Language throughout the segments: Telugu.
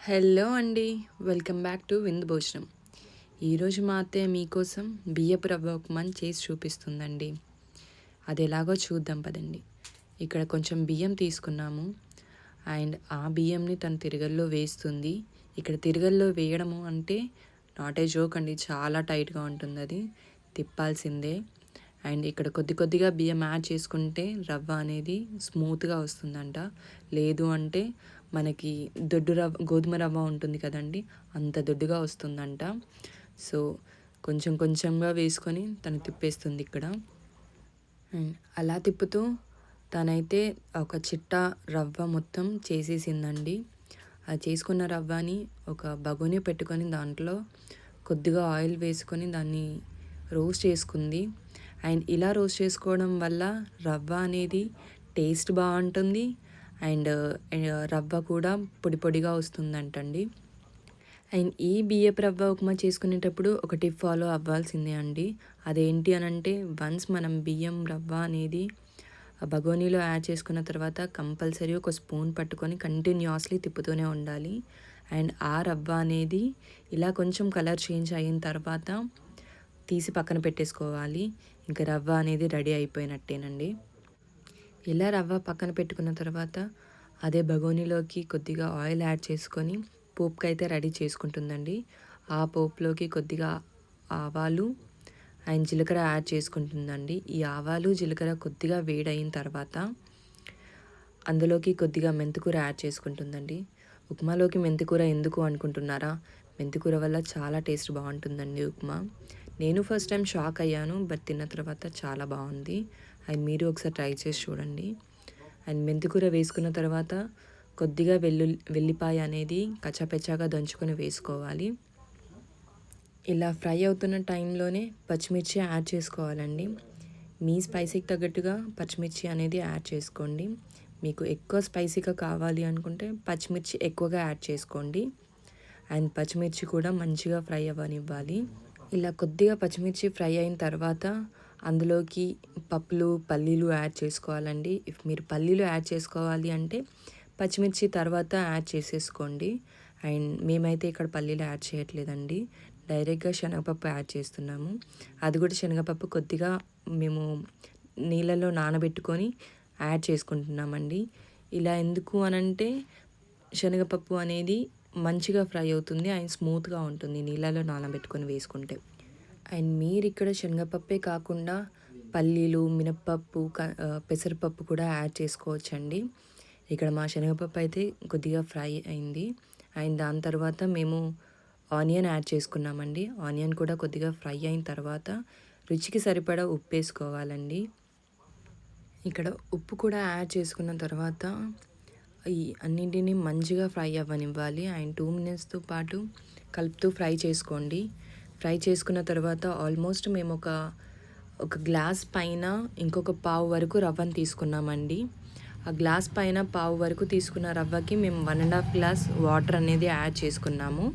హలో అండి. వెల్కమ్ బ్యాక్ టు విందు భోజనం. ఈరోజు మా అత్తయ్య మీకోసం బియ్యపు రవ్వ ఉప్మాని చేసి చూపిస్తుందండి. అది ఎలాగో చూద్దాం పదండి. ఇక్కడ కొంచెం బియ్యం తీసుకున్నాము అండ్ ఆ బియ్యంని తను తిరగల్లో వేస్తుంది. ఇక్కడ తిరగల్లో వేయడము అంటే నాట్ ఏ జోక్ అండి, చాలా టైట్గా ఉంటుంది, అది తిప్పాల్సిందే. అండ్ ఇక్కడ కొద్ది కొద్దిగా బియ్యం యాడ్ చేసుకుంటే రవ్వ అనేది స్మూత్గా వస్తుందంట. లేదు అంటే మనకి దొడ్డు రవ్వ, గోధుమ రవ్వ ఉంటుంది కదండి, అంత దొడ్డుగా వస్తుందంట. సో కొంచెం కొంచెంగా వేసుకొని తను తిప్పేస్తుంది ఇక్కడ. అండ్ అలా తిప్పుతూ తనైతే ఒక చిట్ట రవ్వ మొత్తం చేసేసిందండి. అది చేసుకున్న రవ్వని ఒక బగోని పెట్టుకొని దాంట్లో కొద్దిగా ఆయిల్ వేసుకొని దాన్ని రోస్ట్ చేసుకుంది. అండ్ ఇలా రోస్ట్ చేసుకోవడం వల్ల రవ్వ అనేది టేస్ట్ బాగుంటుంది అండ్ రవ్వ కూడా పొడి పొడిగా వస్తుందంటండి. అండ్ ఈ బియ్యపు రవ్వ ఉప్మా చేసుకునేటప్పుడు ఒక టిప్ ఫాలో అవ్వాల్సిందే అండి. అదేంటి అని అంటే, వన్స్ మనం బియ్యం రవ్వ అనేది బగోనీలో యాడ్ చేసుకున్న తర్వాత కంపల్సరీ ఒక స్పూన్ పట్టుకొని కంటిన్యూస్లీ తిప్పుతూనే ఉండాలి. అండ్ ఆ రవ్వ అనేది ఇలా కొంచెం కలర్ చేంజ్ అయిన తర్వాత తీసి పక్కన పెట్టేసుకోవాలి. ఇంకా రవ్వ అనేది రెడీ అయిపోయినట్టేనండి. ఇలా రవ్వ పక్కన పెట్టుకున్న తర్వాత అదే బగోనీలోకి కొద్దిగా ఆయిల్ యాడ్ చేసుకొని పోపుకి అయితే రెడీ చేసుకుంటుందండి. ఆ పోపులోకి కొద్దిగా ఆవాలు అండ్ జీలకర్ర యాడ్ చేసుకుంటుందండి. ఈ ఆవాలు జీలకర్ర కొద్దిగా వేడైన తర్వాత అందులోకి కొద్దిగా మెంతికూర యాడ్ చేసుకుంటుందండి. ఉప్మాలోకి మెంతికూర ఎందుకు అనుకుంటున్నారా? మెంతికూర వల్ల చాలా టేస్ట్ బాగుంటుందండి ఉప్మా. నేను ఫస్ట్ టైం షాక్ అయ్యాను, బట్ తిన్న తర్వాత చాలా బాగుంది. అండ్ మీరు ఒకసారి ట్రై చేసి చూడండి. అండ్ మెంతికూర వేసుకున్న తర్వాత కొద్దిగా వెల్లిపాయ అనేది కచ్చాపెచ్చాగా దంచుకొని వేసుకోవాలి. ఇలా ఫ్రై అవుతున్న టైంలోనే పచ్చిమిర్చి యాడ్ చేసుకోవాలండి. మీ స్పైసీకి తగ్గట్టుగా పచ్చిమిర్చి అనేది యాడ్ చేసుకోండి. మీకు ఎక్కువ స్పైసీగా కావాలి అనుకుంటే పచ్చిమిర్చి ఎక్కువగా యాడ్ చేసుకోండి. అండ్ పచ్చిమిర్చి కూడా మంచిగా ఫ్రై అవ్వనివ్వాలి. ఇలా కొద్దిగా పచ్చిమిర్చి ఫ్రై అయిన తర్వాత అందులోకి పల్లీలు యాడ్ చేసుకోవాలండి. ఇఫ్ మీరు పల్లీలు యాడ్ చేసుకోవాలి అంటే పచ్చిమిర్చి తర్వాత యాడ్ చేసేసుకోండి. అండ్ మేమైతే ఇక్కడ పల్లీలు యాడ్ చేయట్లేదండి, డైరెక్ట్గా శనగపప్పు యాడ్ చేస్తున్నాము. అది కూడా శనగపప్పు కొద్దిగా మేము నీళ్ళలో నానబెట్టుకొని యాడ్ చేసుకుంటున్నామండి. ఇలా ఎందుకు అనంటే శనగపప్పు అనేది మంచిగా ఫ్రై అవుతుంది అండ్ స్మూత్గా ఉంటుంది నీళ్ళలో నానబెట్టుకొని వేసుకుంటే. అండ్ మీరు ఇక్కడ శనగపప్పే కాకుండా పల్లీలు, మినప్పప్పు, పెసరపప్పు కూడా యాడ్ చేసుకోవచ్చండి. ఇక్కడ మా శనగపప్పు అయితే కొద్దిగా ఫ్రై అయింది. అండ్ దాని తర్వాత మేము ఆనియన్ యాడ్ చేసుకున్నామండి. ఆనియన్ కూడా కొద్దిగా ఫ్రై అయిన తర్వాత రుచికి సరిపడా ఉప్పు వేసుకోవాలండి. ఇక్కడ ఉప్పు కూడా యాడ్ చేసుకున్న తర్వాత ఈ అన్నింటినీ మంచిగా ఫ్రై అవ్వనివ్వాలి. అండ్ 2 minutesతో పాటు కలుపుతూ ఫ్రై చేసుకోండి. ఫ్రై చేసుకున్న తర్వాత ఆల్మోస్ట్ మేము ఒక గ్లాస్ పైన ఇంకొక పావు వరకు రవ్వను తీసుకున్నామండి. ఆ గ్లాస్ పైన పావు వరకు తీసుకున్న రవ్వకి మేము 1.5 గ్లాస్ వాటర్ అనేది యాడ్ చేసుకున్నాము.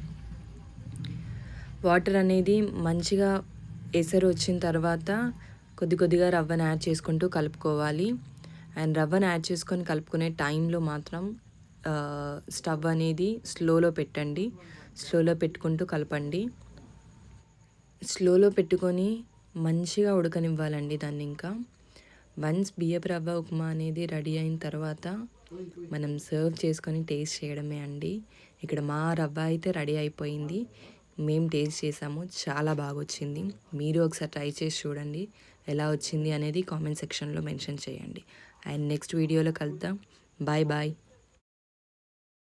వాటర్ అనేది మంచిగా ఎసరు వచ్చిన తర్వాత కొద్ది కొద్దిగా రవ్వను యాడ్ చేసుకుంటూ కలుపుకోవాలి. అండ్ రవ్వను యాడ్ చేసుకొని కలుపుకునే టైంలో మాత్రం స్టవ్ అనేది స్లోలో పెట్టండి. స్లోలో పెట్టుకుంటూ కలపండి. స్లోలో పెట్టుకొని మంచిగా ఉడకనివ్వాలండి దాన్ని. ఇంకా వన్స్ బియ్యపు రవ్వ ఉప్మా అనేది రెడీ అయిన తర్వాత మనం సర్వ్ చేసుకొని టేస్ట్ చేయడమే అండి. ఇక్కడ మా రవ్వ అయితే రెడీ అయిపోయింది. మేము టేస్ట్ చేసాము, చాలా బాగా వచ్చింది. మీరు ఒకసారి ట్రై చేసి చూడండి, ఎలా వచ్చింది అనేది కామెంట్ సెక్షన్లో మెన్షన్ చేయండి. అండ్ నెక్స్ట్ వీడియోలో కలుద్దాం. Bye bye.